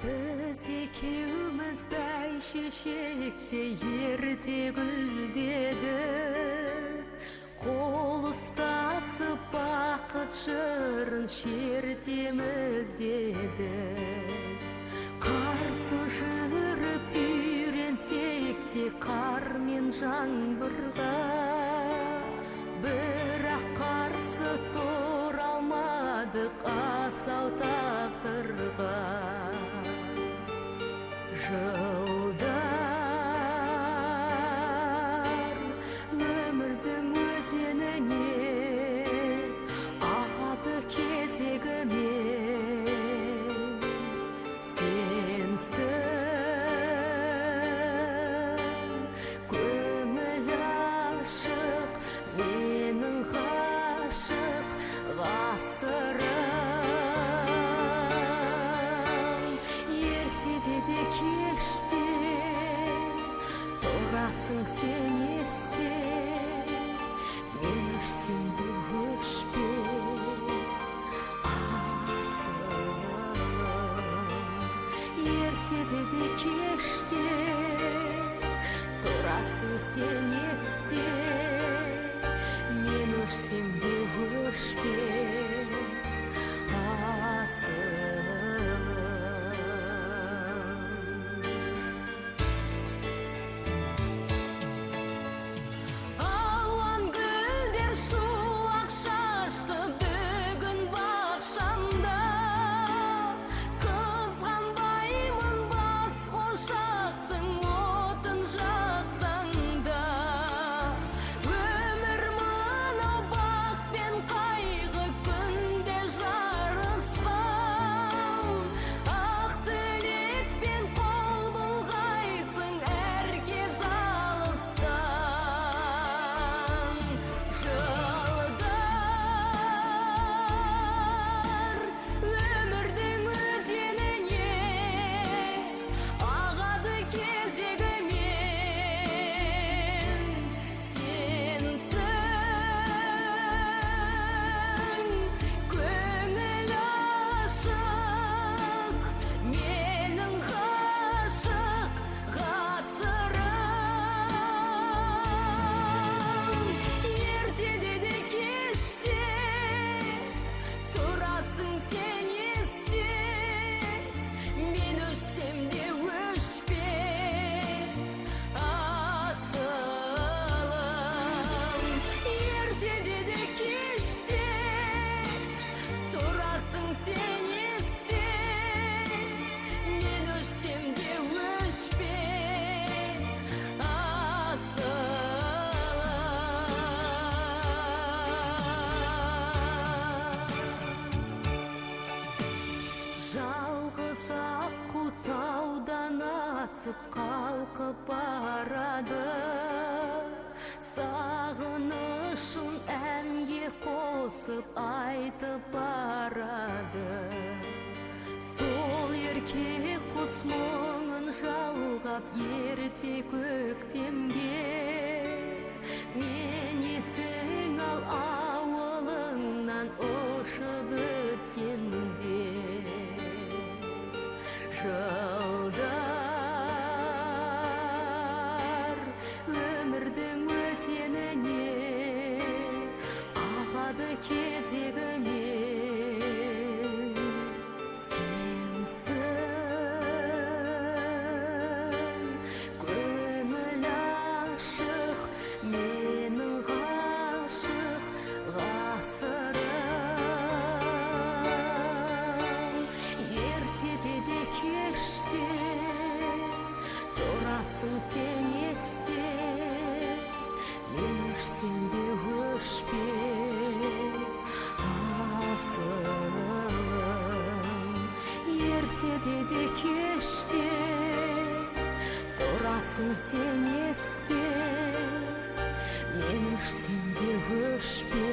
Biz ekewimiz bäýşeşekde ýerde güldedik. Kol ustasy bakyt jyryn şerdimiz dedik. Karşı jürüp ýürensek de kar men жаңбырга, birak karşı turalmadyk asal takdyrga. Жылдар өмірдің өзеніне ағады кезегімен. Сенсің көңіл ашық, менің ғашық ғасырым. Ертеде де кеште тұрасың сен есте, мен өшсем де өшпе асылым. Ертеде де кеште тұрасың сен есте, мен өшсем де өшпе асылым. Жалғыз аққу таудан асып қалқып барады, сағынышын әнге қосып айтып барады. Сол ерке құс мұңын жалғап ерте көктемге, мен есің ал ауылыңнан ұшып өткенде. Жылдар өмірдің өзеніне ағады кезегімен. Сенсің көңіл ашық, менің ғашық ғасырым. Ертеде де кеште тұрасың сен есте, мен өшсем де өшпе асылым. Ертеде де кеште тұрасың сен есте, мен өшсем де өшпе